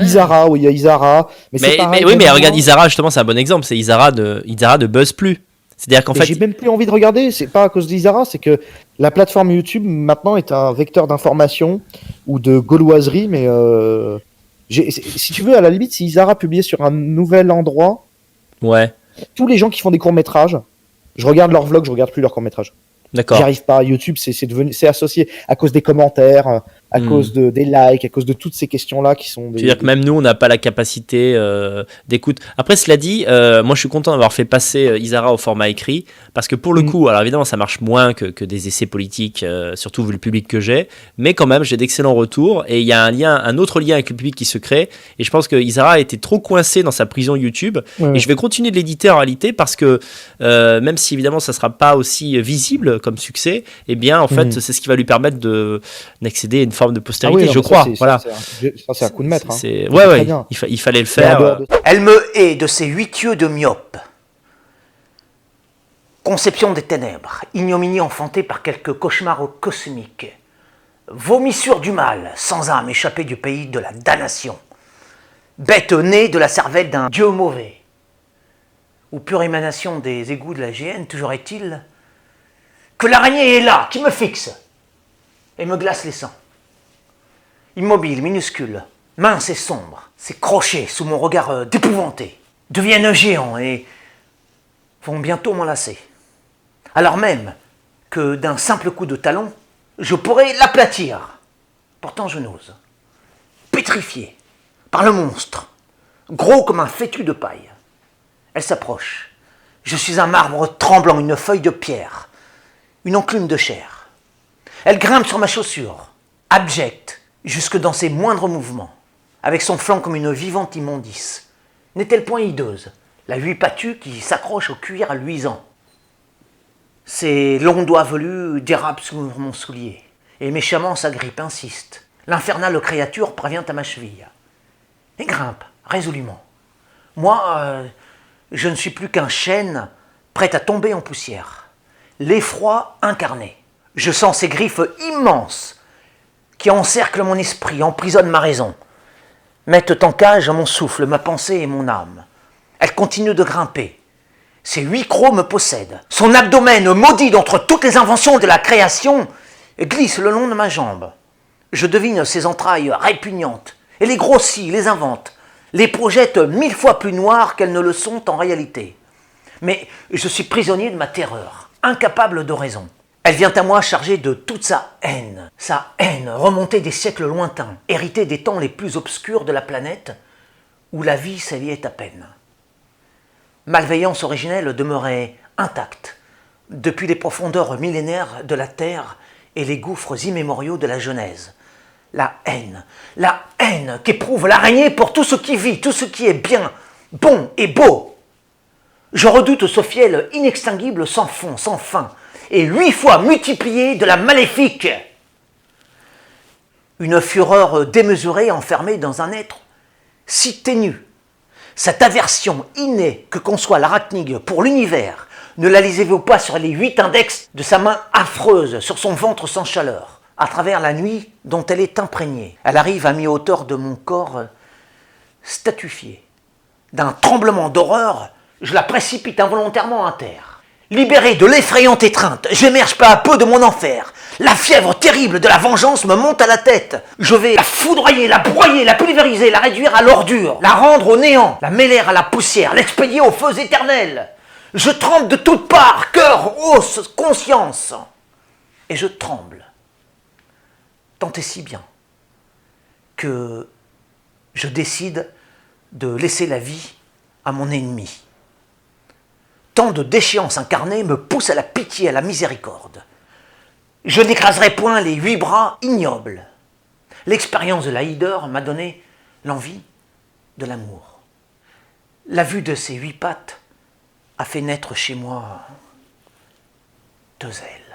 Isara, oui, il y a Isara. Mais c'est pareil. Oui, mais même regarde, moi, Isara, justement, c'est un bon exemple. C'est Isara de Buzz Plus. C'est-à-dire qu'en mais fait, j'ai même plus envie de regarder. C'est pas à cause d'Isara, c'est que la plateforme YouTube maintenant est un vecteur d'information ou de gauloiserie. Mais si tu veux, à la limite, si Isara publiait sur un nouvel endroit, ouais, tous les gens qui font des courts-métrages, je regarde leurs vlogs, je regarde plus leurs courts-métrages. J'y d'accord. arrive pas. YouTube, c'est associé à cause des commentaires, à Hmm. cause des likes, à cause de toutes ces questions-là qui sont Tu veux dire que même nous, on n'a pas la capacité d'écoute. Après, cela dit, moi, je suis content d'avoir fait passer Isara au format écrit, parce que pour le Mm. coup, alors évidemment, ça marche moins que des essais politiques, surtout vu le public que j'ai, mais quand même, j'ai d'excellents retours, et il y a un autre lien avec le public qui se crée, et je pense que Isara a été trop coincé dans sa prison YouTube, Ouais, et ouais. je vais continuer de l'éditer en réalité, parce que même si évidemment, ça sera pas aussi visible comme succès, eh bien, en fait, Mhm. c'est ce qui va lui permettre d'accéder à une forme de Ah oui, postérité, non, je mais crois. Voilà. ça, c'est un coup de maître. Hein. Ça, Ouais, c'est très ouais, bien. il fallait le Mais en faire. dehors de Elle me hait de ses 8 yeux de myope. Conception des ténèbres, ignominie enfantée par quelques cauchemars cosmiques. Vomissure du mal, sans âme échappée du pays de la damnation. Bête née de la cervelle d'un dieu mauvais. Ou pure émanation des égouts de la GN, toujours est-il que l'araignée est là, qui me fixe et me glace les sangs. Immobile, minuscule, mince et sombre, ses crochets sous mon regard d'épouvanté deviennent géants et vont bientôt m'enlacer. Alors même que d'un simple coup de talon, je pourrais l'aplatir. Pourtant je n'ose. Pétrifié par le monstre, gros comme un fétu de paille. Elle s'approche. Je suis un marbre tremblant, une feuille de pierre, une enclume de chair. Elle grimpe sur ma chaussure, abjecte, jusque dans ses moindres mouvements, avec son flanc comme une vivante immondice. N'est-elle point hideuse, la huile patue qui s'accroche au cuir luisant? Ses longs doigts velus dérapent sur mon soulier, et méchamment sa grippe insiste. L'infernale créature parvient à ma cheville, et grimpe résolument. Moi, je ne suis plus qu'un chêne prêt à tomber en poussière. L'effroi incarné. Je sens ces griffes immenses qui encerclent mon esprit, emprisonnent ma raison, mettent en cage mon souffle, ma pensée et mon âme. Elle continue de grimper. Ses 8 crocs me possèdent. Son abdomen, maudit d'entre toutes les inventions de la création, glisse le long de ma jambe. Je devine ses entrailles répugnantes, et les grossit, les invente, les projette 1000 fois plus noires qu'elles ne le sont en réalité. Mais je suis prisonnier de ma terreur, incapable de raison. Elle vient à moi chargée de toute sa haine remontée des siècles lointains, héritée des temps les plus obscurs de la planète, où la vie s'alliait à peine. Malveillance originelle demeurait intacte, depuis les profondeurs millénaires de la Terre et les gouffres immémoriaux de la Genèse. La haine qu'éprouve l'araignée pour tout ce qui vit, tout ce qui est bien, bon et beau. Je redoute ce fiel inextinguible sans fond, sans fin, et 8 fois multiplié de la maléfique. Une fureur démesurée enfermée dans un être si ténu. Cette aversion innée que conçoit l'arachnide pour l'univers, ne la lisez-vous pas sur les 8 index de sa main affreuse, sur son ventre sans chaleur, à travers la nuit dont elle est imprégnée? Elle arrive à mi-hauteur de mon corps statufié. D'un tremblement d'horreur, je la précipite involontairement à terre. Libéré de l'effrayante étreinte, j'émerge peu à peu de mon enfer. La fièvre terrible de la vengeance me monte à la tête. Je vais la foudroyer, la broyer, la pulvériser, la réduire à l'ordure, la rendre au néant, la mêler à la poussière, l'expédier aux feux éternels. Je tremble de toutes parts, cœur, os, conscience. Et je tremble. Tant et si bien que je décide de laisser la vie à mon ennemi. Tant de déchéances incarnées me poussent à la pitié, à la miséricorde. Je n'écraserai point les 8 bras ignobles. L'expérience de la hideur m'a donné l'envie de l'amour. La vue de ces 8 pattes a fait naître chez moi 2 ailes.